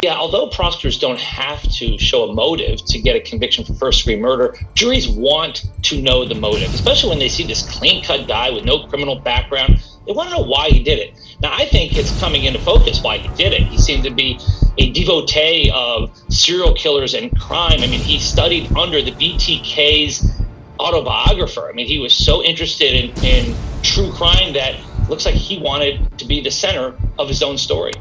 Yeah, although prosecutors don't have to show a motive to get a conviction for first-degree murder, juries want to know the motive, especially when they see this clean-cut guy with no criminal background. They want to know why he did it. Now, I think it's coming into focus why he did it. He seemed to be a devotee of serial killers and crime. I mean, he studied under the BTK's autobiographer. I mean, he was so interested in true crime that it looks like he wanted to be the center of his own story.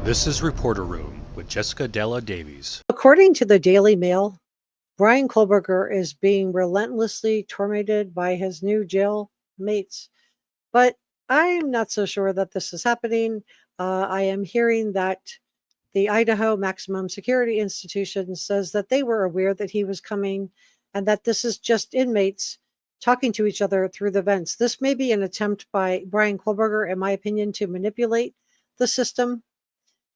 This is Reporter Room with Jessica Della Davies. According to the Daily Mail, Bryan Kohberger is being relentlessly tormented by his new jail mates. But I'm not so sure that this is happening. I am hearing that the Idaho Maximum Security Institution says that they were aware that he was coming and that this is just inmates talking to each other through the vents. This may be an attempt by Bryan Kohberger, in my opinion, to manipulate the system.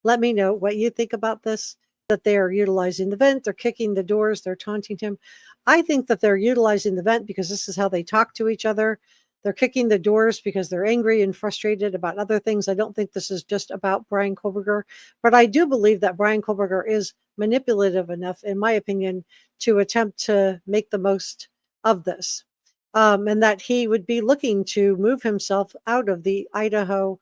Let me know what you think about this, that they are utilizing the vent, they're kicking the doors, they're taunting him. I think that they're utilizing the vent because this is how they talk to each other. They're kicking the doors because they're angry and frustrated about other things. I don't think this is just about Bryan Kohberger, but I do believe that Bryan Kohberger is manipulative enough, in my opinion, to attempt to make the most of this. And that he would be looking to move himself out of the Idaho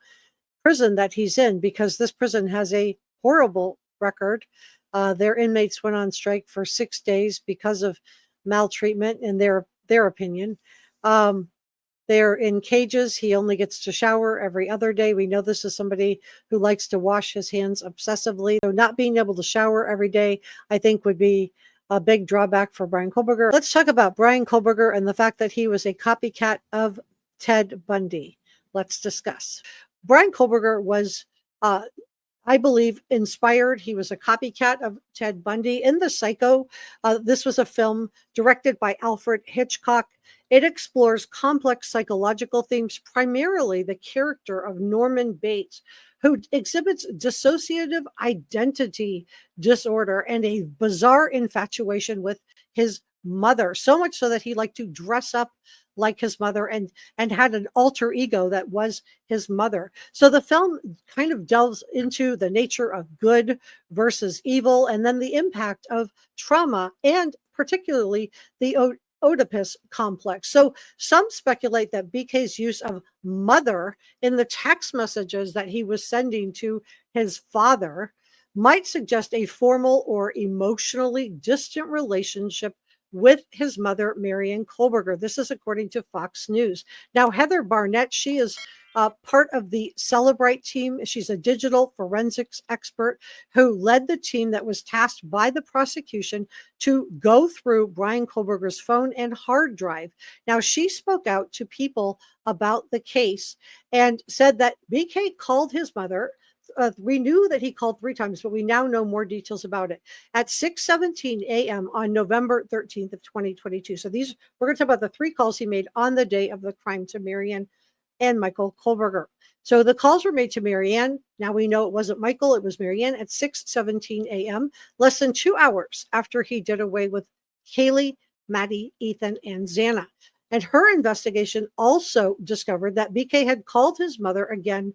prison that he's in, because this prison has a horrible record. Their inmates went on strike for 6 days because of maltreatment in their opinion. They're in cages. He only gets to shower every other day. We know this is somebody who likes to wash his hands obsessively. So not being able to shower every day, I think, would be a big drawback for Bryan Kohberger. Let's talk about Bryan Kohberger and the fact that he was a copycat of Ted Bundy. Let's discuss. Bryan Kohberger was, I believe, inspired. He was a copycat of Ted Bundy in The Psycho. This was a film directed by Alfred Hitchcock. It explores complex psychological themes, primarily the character of Norman Bates, who exhibits dissociative identity disorder and a bizarre infatuation with his mother, so much so that he liked to dress up like his mother and had an alter ego that was his mother. So the film kind of delves into the nature of good versus evil, and then the impact of trauma, and particularly the Oedipus complex. So some speculate that BK's use of mother in the text messages that he was sending to his father might suggest a formal or emotionally distant relationship with his mother, Bryan Kohberger. This is according to Fox News. Now, Heather Barnett, she is part of the Celebrate team. She's a digital forensics expert who led the team that was tasked by the prosecution to go through Bryan Kohberger's phone and hard drive. Now, she spoke out to people about the case and said that BK called his mother. We knew that he called 3 times, but we now know more details about it. At 6:17 a.m. on November 13th of 2022. So we're going to talk about the 3 calls he made on the day of the crime to Marianne and Michael Kohberger. So the calls were made to Marianne. Now we know it wasn't Michael, it was Marianne at 6:17 a.m., less than 2 hours after he did away with Kaylee, Maddie, Ethan, and Xana. And her investigation also discovered that BK had called his mother again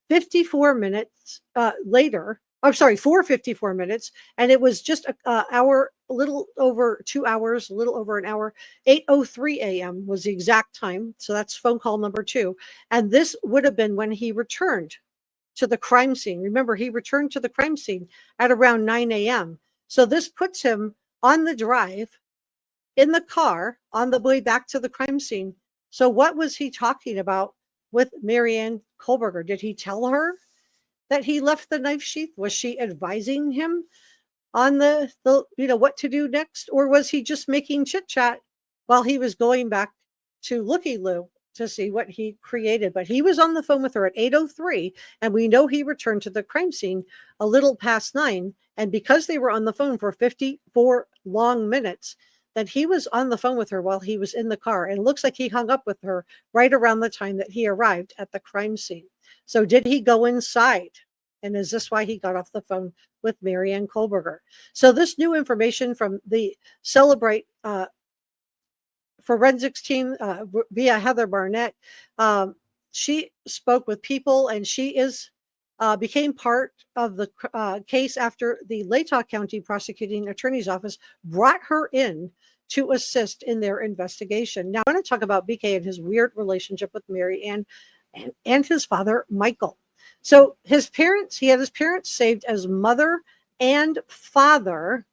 54 minutes later. I'm sorry, for 54 minutes. And it was just an hour, a little over 2 hours, a little over an hour. 8:03 a.m. was the exact time. So that's phone call number 2. And this would have been when he returned to the crime scene. Remember, he returned to the crime scene at around 9 a.m. So this puts him on the drive in the car on the way back to the crime scene. So what was he talking about with Bryan Kohberger? Did he tell her that he left the knife sheath? Was she advising him on the what to do next? Or was he just making chit chat while he was going back to Looky Loo to see what he created? But he was on the phone with her at 8:03, and we know he returned to the crime scene a little past 9. And because they were on the phone for 54 long minutes, that he was on the phone with her while he was in the car. And it looks like he hung up with her right around the time that he arrived at the crime scene. So did he go inside? And is this why he got off the phone with Bryan Kohberger? So this new information from the Celebrate forensics team via Heather Barnett. She spoke with people, and she became part of the case after the Latah County Prosecuting Attorney's Office brought her in to assist in their investigation. Now, I want to talk about BK and his weird relationship with Mary Ann and his father, Michael. So he had his parents saved as mother and father.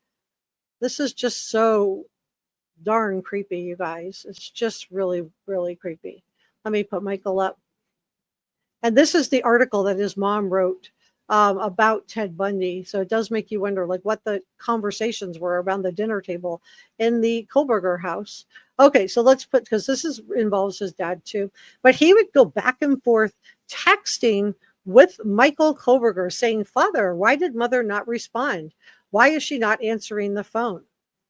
This is just so darn creepy, you guys. It's just really, really creepy. Let me put Michael up. And this is the article that his mom wrote about Ted Bundy. So it does make you wonder, like, what the conversations were around the dinner table in the Kohberger house. Okay, so let's put, because involves his dad too. But he would go back and forth texting with Michael Kohberger saying, "Father, why did mother not respond? Why is she not answering the phone?"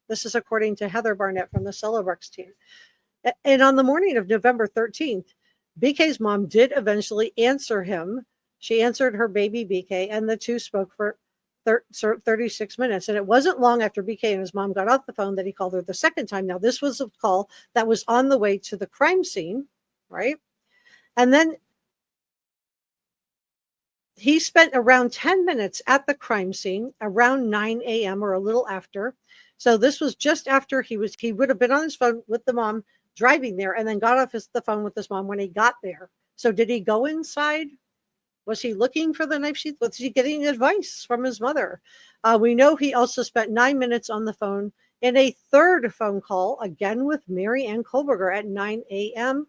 This is according to Heather Barnett from the Celebrex team. And on the morning of November 13th, BK's mom did eventually answer him. She answered her baby BK, and the two spoke for 36 minutes. And it wasn't long after BK and his mom got off the phone that he called her the second time. Now, this was a call that was on the way to the crime scene, right? And then he spent around 10 minutes at the crime scene around 9 a.m. or a little after. So this was just after he would have been on his phone with the mom driving there, and then got off the phone with his mom when he got there. So did he go inside? Was he looking for the knife sheath? Was he getting advice from his mother? We know he also spent 9 minutes on the phone in a third phone call, again with Mary Ann Kohberger at 9 a.m.,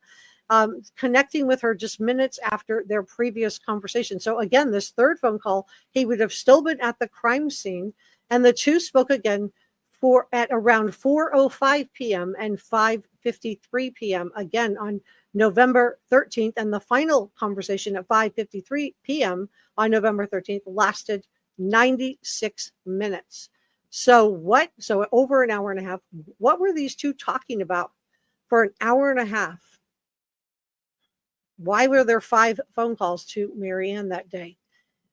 connecting with her just minutes after their previous conversation. So again, this third phone call, he would have still been at the crime scene, and the two spoke again at around 4:05 p.m. and 5:53 p.m. again on November 13th, and the final conversation at 5:53 p.m. on November 13th lasted 96 minutes. So over an hour and a half. What were these two talking about for an hour and a half? Why were there 5 phone calls to Mary Ann that day?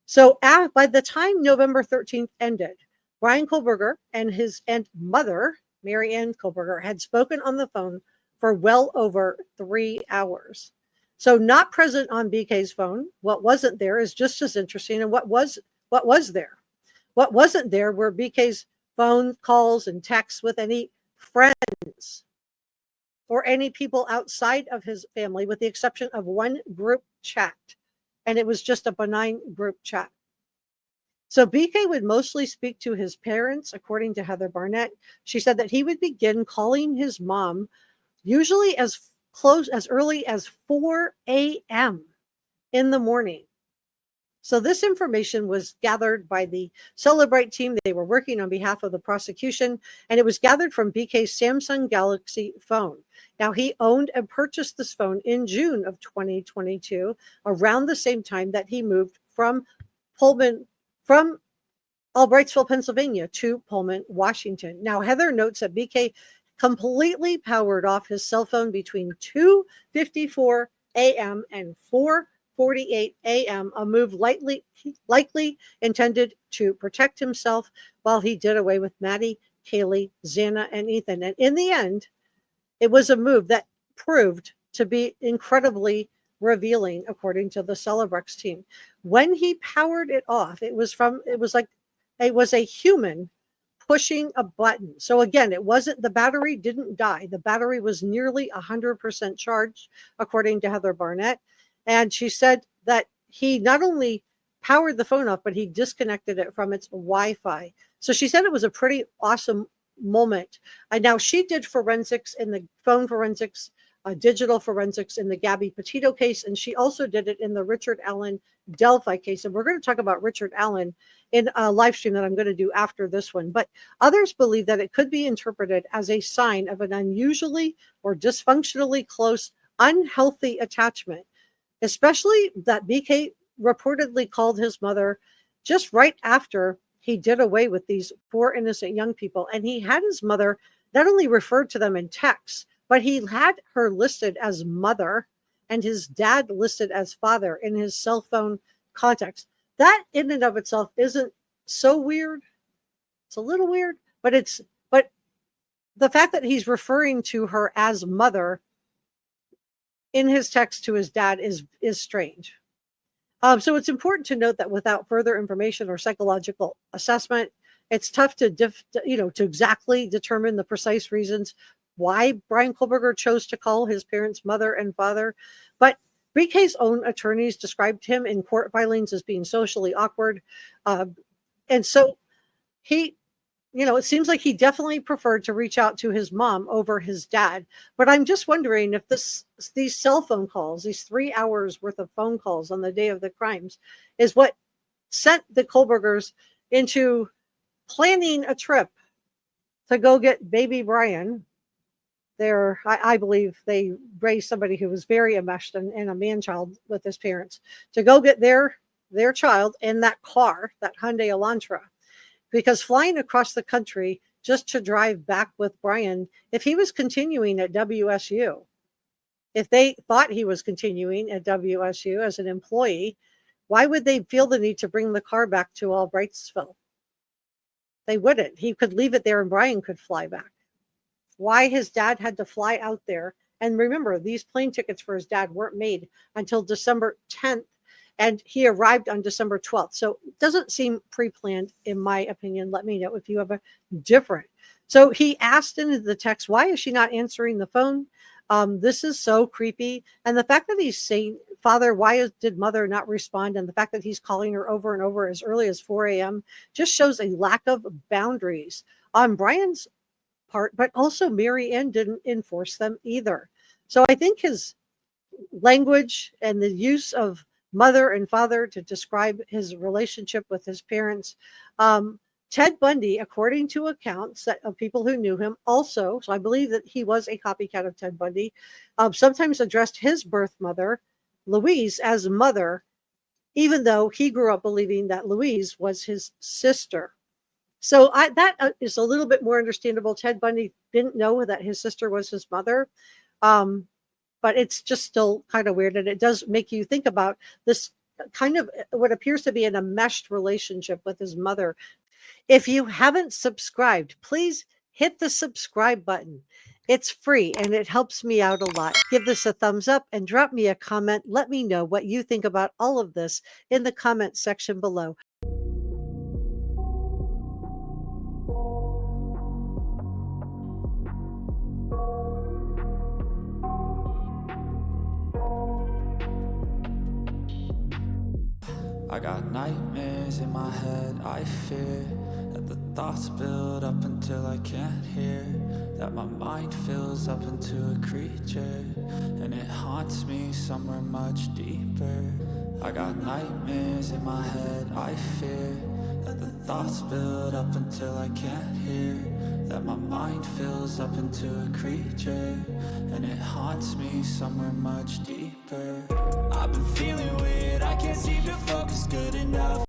So by the time November 13th ended, Bryan Kohberger and his mother, Mary Ann Kohberger, had spoken on the phone for well over 3 hours. So not present on BK's phone. What wasn't there is just as interesting. And what was there? What wasn't there were BK's phone calls and texts with any friends or any people outside of his family, with the exception of one group chat. And it was just a benign group chat. So BK would mostly speak to his parents, according to Heather Barnett. She said that he would begin calling his mom usually as early as 4 a.m. in the morning. So this information was gathered by the Celebrate team. They were working on behalf of the prosecution, and it was gathered from BK's Samsung Galaxy phone. Now, he owned and purchased this phone in June of 2022, around the same time that he moved from Albrightsville, Pennsylvania to Pullman, Washington. Now, Heather notes that BK completely powered off his cell phone between 2:54 a.m. and 4:48 a.m., a move likely intended to protect himself while he did away with Maddie, Kaylee, Xana, and Ethan. And in the end, it was a move that proved to be incredibly revealing, according to the Celebrex team. When he powered it off, it was a human pushing a button. So again, the battery didn't die. The battery was nearly 100% charged, according to Heather Barnett. And she said that he not only powered the phone off, but he disconnected it from its Wi-Fi. So she said it was a pretty awesome moment. And now she did forensics in the phone forensics, digital forensics in the Gabby Petito case, and she also did it in the Richard Allen Delphi case. And we're going to talk about Richard Allen in a live stream that I'm going to do after this one. But others believe that it could be interpreted as a sign of an unusually or dysfunctionally close, unhealthy attachment, especially that BK reportedly called his mother just right after he did away with these 4 innocent young people. And he had his mother not only referred to them in text, but he had her listed as mother and his dad listed as father in his cell phone contacts. That in and of itself isn't so weird. It's a little weird, but the fact that he's referring to her as mother in his text to his dad is strange. So it's important to note that without further information or psychological assessment, it's tough to to exactly determine the precise reasons why Bryan Kohberger chose to call his parents mother and father. But BK's own attorneys described him in court filings as being socially awkward. And so he, it seems like he definitely preferred to reach out to his mom over his dad. But I'm just wondering if these cell phone calls, these 3 hours worth of phone calls on the day of the crimes, is what sent the Kohbergers into planning a trip to go get baby Bryan. I believe they raised somebody who was very enmeshed and a man-child with his parents, to go get their child in that car, that Hyundai Elantra. Because flying across the country just to drive back with Bryan, if he was continuing at WSU, if they thought he was continuing at WSU as an employee, why would they feel the need to bring the car back to Albrightsville? They wouldn't. He could leave it there and Bryan could fly back. Why his dad had to fly out there. And remember, these plane tickets for his dad weren't made until December 10th, and he arrived on December 12th. So it doesn't seem pre-planned, in my opinion. Let me know if you have a different. So he asked in the text, why is she not answering the phone? This is so creepy. And the fact that he's saying, Father, why did mother not respond? And the fact that he's calling her over and over as early as 4 a.m. just shows a lack of boundaries on Bryan's part, but also Mary Ann didn't enforce them either. So I think his language and the use of mother and father to describe his relationship with his parents. Ted Bundy, according to accounts of people who knew him, also, so I believe that he was a copycat of Ted Bundy, sometimes addressed his birth mother, Louise, as mother, even though he grew up believing that Louise was his sister. So that is a little bit more understandable. Ted Bundy didn't know that his sister was his mother, but it's just still kind of weird. And it does make you think about this kind of what appears to be an enmeshed relationship with his mother. If you haven't subscribed, please hit the subscribe button. It's free and it helps me out a lot. Give this a thumbs up and drop me a comment. Let me know what you think about all of this in the comment section below. I got nightmares in my head, I fear that the thoughts build up until I can't hear, that my mind fills up into a creature, and it haunts me somewhere much deeper. I got nightmares in my head, I fear that the thoughts build up until I can't hear, that my mind fills up into a creature, and it haunts me somewhere much deeper. I've been feeling weird, I can't seem to focus good enough.